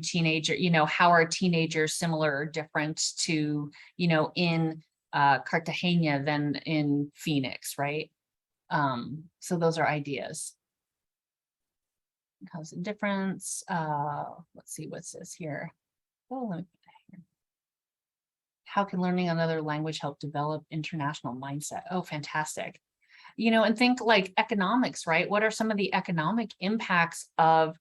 how are teenagers similar or different to, in Cartagena than in Phoenix, right? So those are ideas. How's the difference? Let's see, what's this here? Oh, let me put that here. How can learning another language help develop international mindset? Oh, fantastic. And think like economics, right? What are some of the economic impacts of,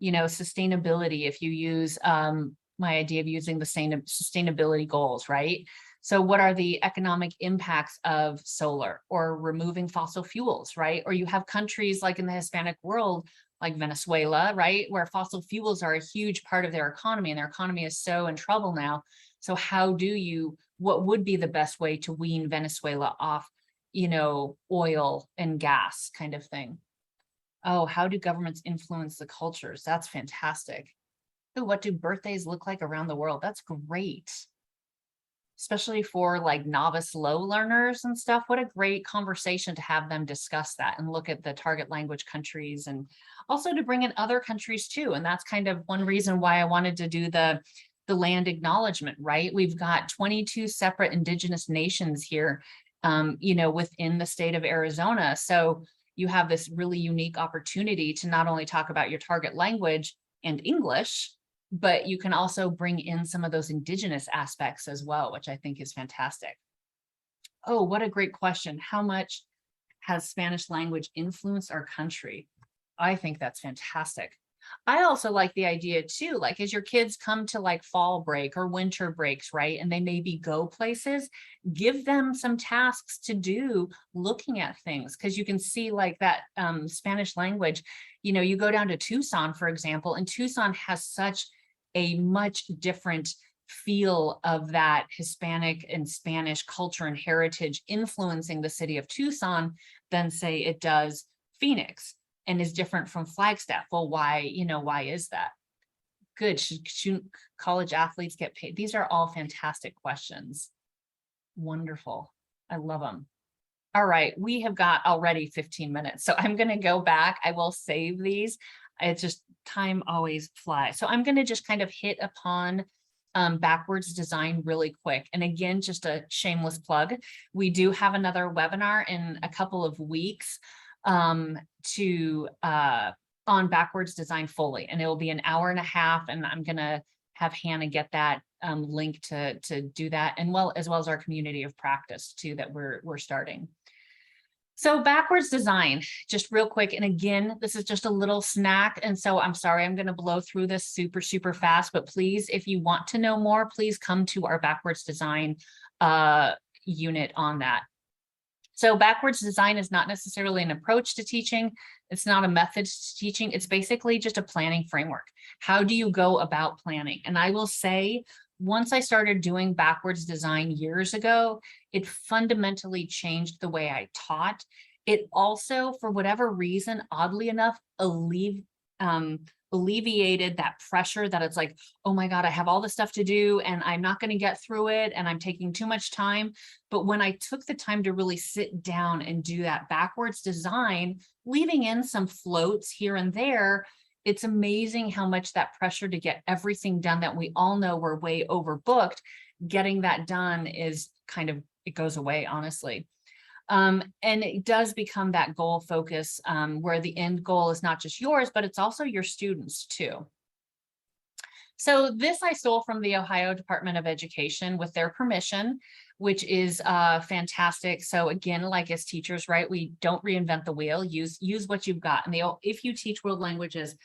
sustainability if you use my idea of using the same sustainability goals, right? So what are the economic impacts of solar or removing fossil fuels, right? Or you have countries like in the Hispanic world, like Venezuela, right? Where fossil fuels are a huge part of their economy and their economy is so in trouble now. So what would be the best way to wean Venezuela off, oil and gas kind of thing? Oh, how do governments influence the cultures? That's fantastic. Ooh, what do birthdays look like around the world? That's great. Especially for like novice low learners and stuff. What a great conversation to have them discuss that and look at the target language countries and also to bring in other countries too. And that's kind of one reason why I wanted to do the land acknowledgement, right? We've got 22 separate indigenous nations here, within the state of Arizona. So you have this really unique opportunity to not only talk about your target language and English, but you can also bring in some of those indigenous aspects as well, which I think is fantastic. Oh, what a great question. How much has Spanish language influenced our country? I think that's fantastic. I also like the idea too, like as your kids come to like fall break or winter breaks, right? And they maybe go places, give them some tasks to do looking at things. Cause you can see like that Spanish language, you go down to Tucson, for example, and Tucson has such a much different feel of that Hispanic and Spanish culture and heritage influencing the city of Tucson than say it does Phoenix. And is different from Flagstaff. Well, why is that? Good. Should college athletes get paid? These are all fantastic questions. Wonderful. I love them. All right. We have got already 15 minutes. So I'm going to go back. I will save these. It's just time always flies. So I'm going to just kind of hit upon backwards design really quick. And again, just a shameless plug. We do have another webinar in a couple of weeks on backwards design fully, and it will be an hour and a half, and I'm gonna have Hannah get that link to do that, and as well as our community of practice too that we're starting. So backwards design, just real quick, and again, this is just a little snack, and so I'm sorry I'm going to blow through this super fast, but please, if you want to know more, please come to our backwards design unit on that. So backwards design is not necessarily an approach to teaching. It's not a method to teaching. It's basically just a planning framework. How do you go about planning? And I will say, once I started doing backwards design years ago, it fundamentally changed the way I taught. It also, for whatever reason, oddly enough, alleviated that pressure that it's like, oh my God, I have all this stuff to do and I'm not going to get through it and I'm taking too much time. But when I took the time to really sit down and do that backwards design, leaving in some floats here and there, it's amazing how much that pressure to get everything done that we all know we're way overbooked, getting that done is it goes away, honestly. And it does become that goal focus where the end goal is not just yours, but it's also your students too. So this I stole from the Ohio Department of Education with their permission, which is fantastic. So again, like as teachers, right, we don't reinvent the wheel, use what you've got. And if you teach world languages,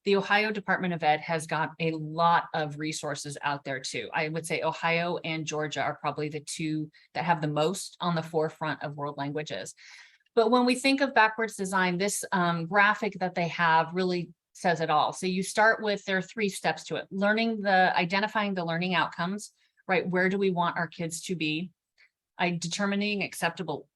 the Ohio Department of Ed has got a lot of resources out there too. I would say Ohio and Georgia are probably the two that have the most on the forefront of world languages. But when we think of backwards design, this graphic that they have really says it all. So you start with, there are 3 steps to it. Identifying the learning outcomes, right? Where do we want our kids to be? Determining acceptable,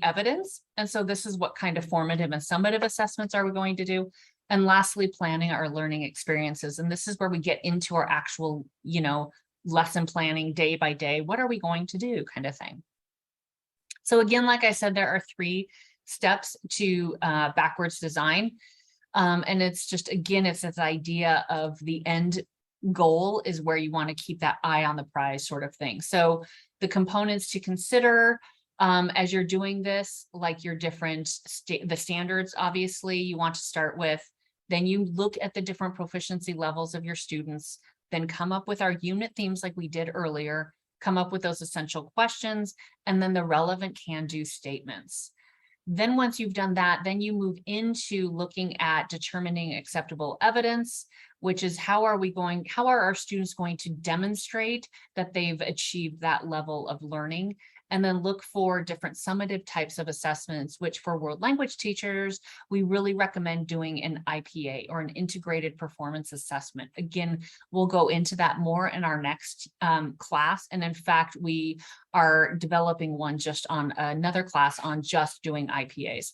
evidence. And so this is what kind of formative and summative assessments are we going to do? And lastly, planning our learning experiences. And this is where we get into our actual, lesson planning day by day. What are we going to do kind of thing? So again, like I said, there are 3 steps to backwards design. And it's just, again, it's this idea of the end goal is where you want to keep that eye on the prize sort of thing. So the components to consider as you're doing this, like your different, the standards, obviously, you want to start with, then you look at the different proficiency levels of your students, then come up with our unit themes like we did earlier, come up with those essential questions, and then the relevant can-do statements. Then once you've done that, then you move into looking at determining acceptable evidence, which is how are our students going to demonstrate that they've achieved that level of learning? And then look for different summative types of assessments, which for world language teachers, we really recommend doing an IPA or an integrated performance assessment. Again, we'll go into that more in our next class. And in fact, we are developing one just on another class on just doing IPAs.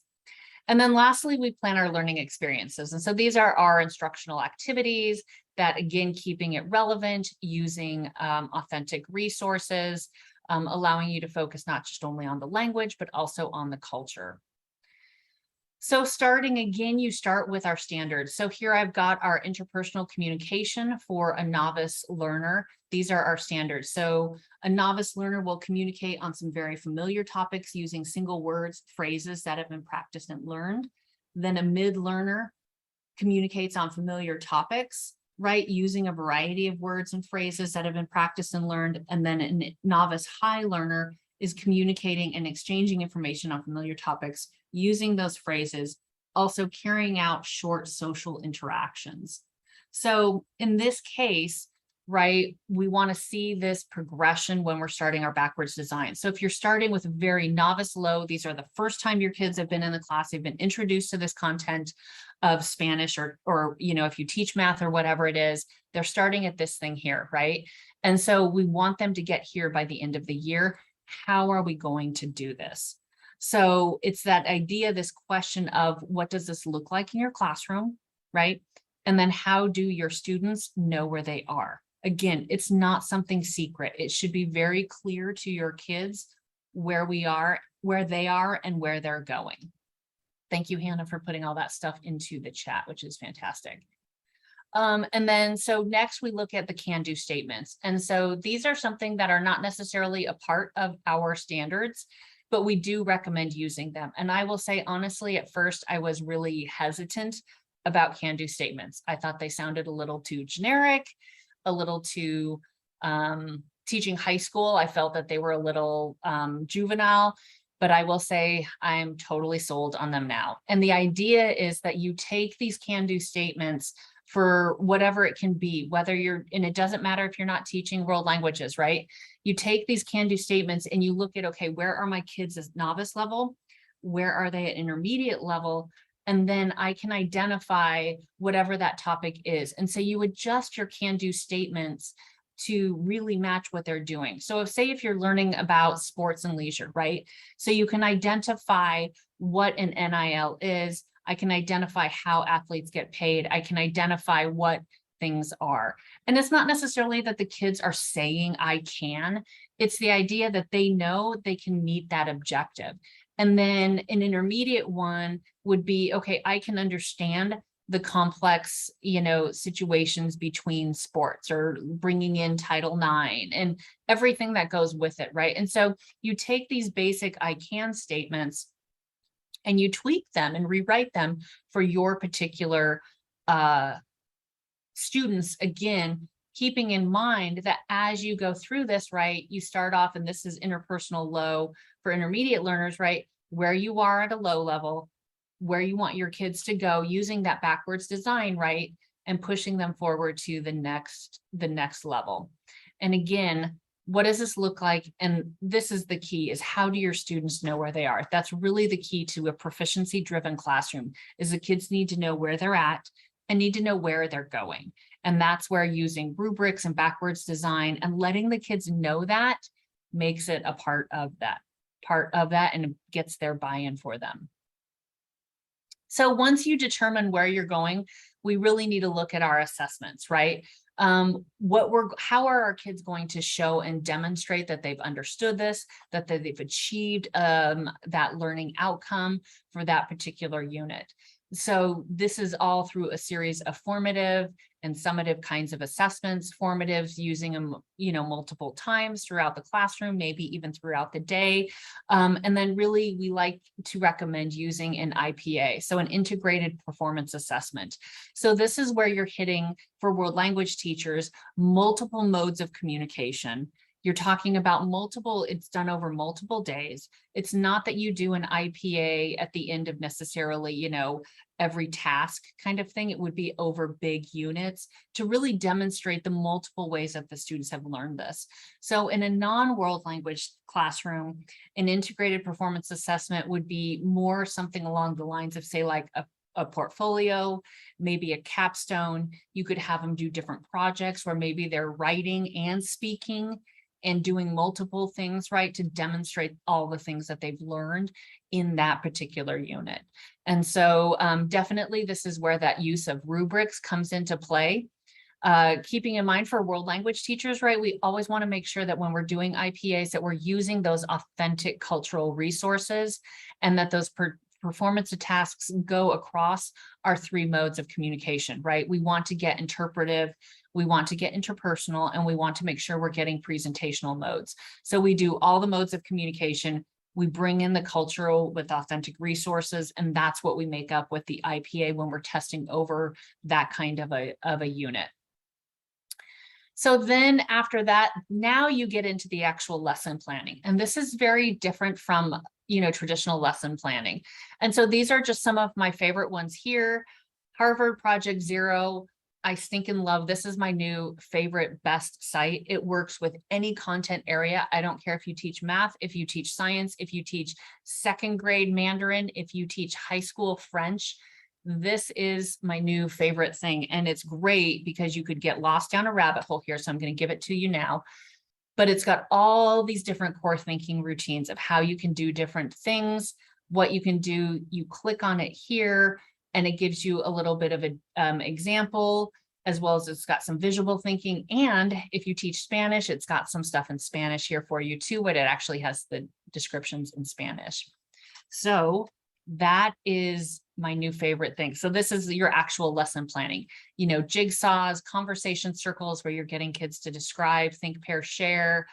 And then lastly, we plan our learning experiences. And so these are our instructional activities that, again, keeping it relevant, using authentic resources, allowing you to focus not just only on the language, but also on the culture. So starting again, you start with our standards. So here I've got our interpersonal communication for a novice learner. These are our standards. So a novice learner will communicate on some very familiar topics using single words, phrases that have been practiced and learned. Then a mid learner communicates on familiar topics, right, using a variety of words and phrases that have been practiced and learned. And then a novice high learner is communicating and exchanging information on familiar topics using those phrases, also carrying out short social interactions. So in this case, right, we want to see this progression when we're starting our backwards design. So if you're starting with a very novice low, these are the first time your kids have been in the class, they've been introduced to this content of Spanish or if you teach math or whatever it is, they're starting at this thing here, right? And so we want them to get here by the end of the year. How are we going to do this? So it's that idea, this question of what does this look like in your classroom, right? And then how do your students know where they are? Again, it's not something secret. It should be very clear to your kids where we are, where they are, and where they're going. Thank you, Hannah, for putting all that stuff into the chat, which is fantastic. And then, so next we look at the can-do statements. And so these are something that are not necessarily a part of our standards, but we do recommend using them. And I will say, honestly, at first I was really hesitant about can-do statements. I thought they sounded a little too generic, a little too teaching high school. I felt that they were a little juvenile, but I will say I'm totally sold on them now. And the idea is that you take these can-do statements for whatever it can be, whether you're, and it doesn't matter if you're not teaching world languages, right? You take these can-do statements and you look at, okay, where are my kids at novice level? Where are they at intermediate level? And then I can identify whatever that topic is. And so you adjust your can-do statements to really match what they're doing. So if you're learning about sports and leisure, right? So you can identify what an NIL is. I can identify how athletes get paid. I can identify what things are. And it's not necessarily that the kids are saying I can. It's the idea that they know they can meet that objective. And then an intermediate one would be, okay, I can understand the complex, situations between sports or bringing in Title IX and everything that goes with it, right? And so you take these basic I can statements and you tweak them and rewrite them for your particular students, again, keeping in mind that as you go through this, right, you start off, and this is interpersonal low for intermediate learners, right, where you are at a low level, where you want your kids to go using that backwards design, right, and pushing them forward to the next level. And again, what does this look like? And this is the key, is how do your students know where they are? That's really the key to a proficiency driven classroom, is the kids need to know where they're at and need to know where they're going. And that's where using rubrics and backwards design and letting the kids know that makes it a part of that and gets their buy-in for them. So once you determine where you're going, we really need to look at our assessments, right? How are our kids going to show and demonstrate that they've understood this, that they've achieved that learning outcome for that particular unit? So this is all through a series of formative and summative kinds of assessments, formatives using them, multiple times throughout the classroom, maybe even throughout the day. And then really we like to recommend using an IPA, so an integrated performance assessment. So this is where you're hitting, for world language teachers, multiple modes of communication. You're talking about it's done over multiple days. It's not that you do an IPA at the end of necessarily, every task kind of thing. It would be over big units to really demonstrate the multiple ways that the students have learned this. So in a non-world language classroom, an integrated performance assessment would be more something along the lines of, say, like a portfolio, maybe a capstone. You could have them do different projects where maybe they're writing and speaking and doing multiple things, right, to demonstrate all the things that they've learned in that particular unit. And so definitely this is where that use of rubrics comes into play. Keeping in mind for world language teachers, right, we always want to make sure that when we're doing IPAs that we're using those authentic cultural resources and that those performance tasks go across our three modes of communication, right? We want to get interpretive, we want to get interpersonal, and we want to make sure we're getting presentational modes. So we do all the modes of communication. We bring in the cultural with authentic resources, and that's what we make up with the IPA when we're testing over that kind of a unit. So then after that, now you get into the actual lesson planning. And this is very different from, traditional lesson planning. And so these are just some of my favorite ones here. Harvard Project Zero, I stinking love. This is my new favorite best site. It works with any content area. I don't care if you teach math, if you teach science, if you teach second grade Mandarin, if you teach high school French. This is my new favorite thing. And it's great because you could get lost down a rabbit hole here. So I'm going to give it to you now. But it's got all these different core thinking routines of how you can do different things, what you can do. You click on it here and it gives you a little bit of an example, as well as it's got some visual thinking. And if you teach Spanish, it's got some stuff in Spanish here for you too, but it actually has the descriptions in Spanish. So that is my new favorite thing. So this is your actual lesson planning, jigsaws, conversation circles where you're getting kids to describe, think, pair, share.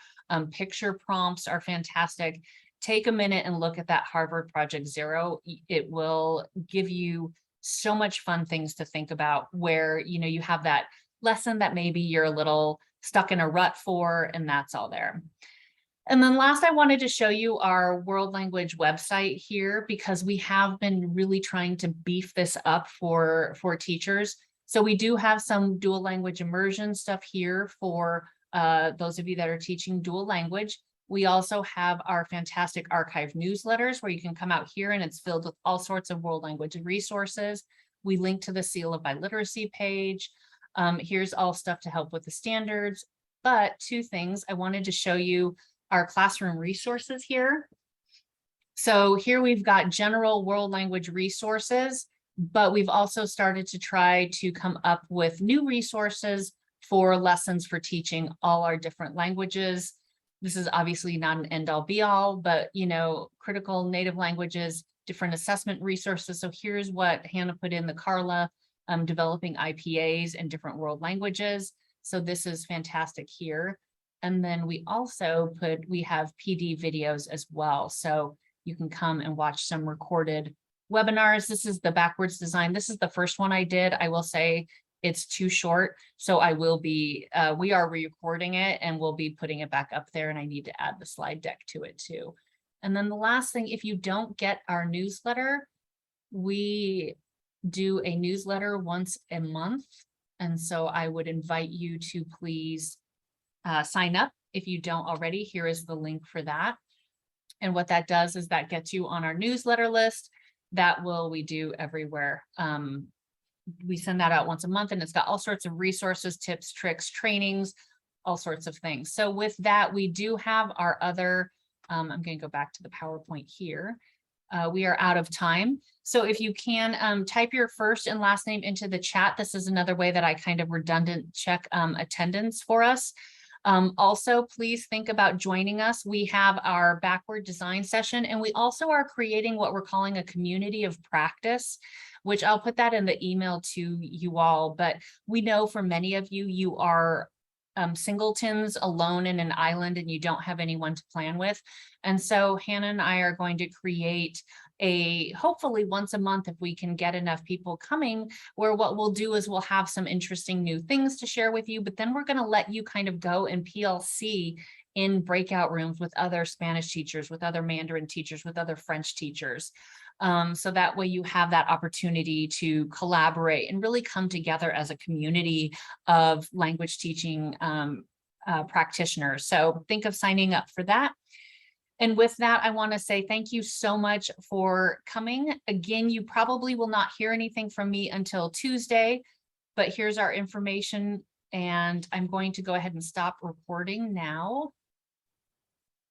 Picture prompts are fantastic. Take a minute and look at that Harvard Project Zero. It will give you so much fun things to think about where, you have that lesson that maybe you're a little stuck in a rut for, and that's all there. And then last, I wanted to show you our world language website here because we have been really trying to beef this up for teachers. So we do have some dual language immersion stuff here for those of you that are teaching dual language. We also have our fantastic archive newsletters where you can come out here and it's filled with all sorts of world language resources. We link to the Seal of Biliteracy page. Here's all stuff to help with the standards. But two things, I wanted to show you our classroom resources here. So here we've got general world language resources, but we've also started to try to come up with new resources for lessons for teaching all our different languages. This is obviously not an end all be all, but critical native languages, different assessment resources. So here's what Hannah put in the Carla, developing IPAs in different world languages. So this is fantastic here. And then we also we have PD videos as well. So you can come and watch some recorded webinars. This is the backwards design. This is the first one I did. I will say it's too short. So I will be, we are re-recording it and we'll be putting it back up there, and I need to add the slide deck to it too. And then the last thing, if you don't get our newsletter, we do a newsletter once a month. And so I would invite you to please sign up if you don't already. Here is the link for that. And what that does is that gets you on our newsletter list. That we do everywhere. We send that out once a month, and it's got all sorts of resources, tips, tricks, trainings, all sorts of things. So with that, we do have our other, I'm going to go back to the PowerPoint here. we are out of time. So if you can type your first and last name into the chat, this is another way that I kind of redundant check attendance for us. Also, please think about joining us. We have our backward design session, and we also are creating what we're calling a community of practice, which I'll put that in the email to you all. But we know for many of you, you are singletons alone in an island and you don't have anyone to plan with. And so Hannah and I are going to create hopefully once a month, if we can get enough people coming, where what we'll do is we'll have some interesting new things to share with you, but then we're going to let you kind of go and PLC in breakout rooms with other Spanish teachers, with other Mandarin teachers, with other French teachers. So that way you have that opportunity to collaborate and really come together as a community of language teaching practitioners. So think of signing up for that. And with that, I want to say thank you so much for coming. Again, you probably will not hear anything from me until Tuesday, but here's our information. And I'm going to go ahead and stop recording now.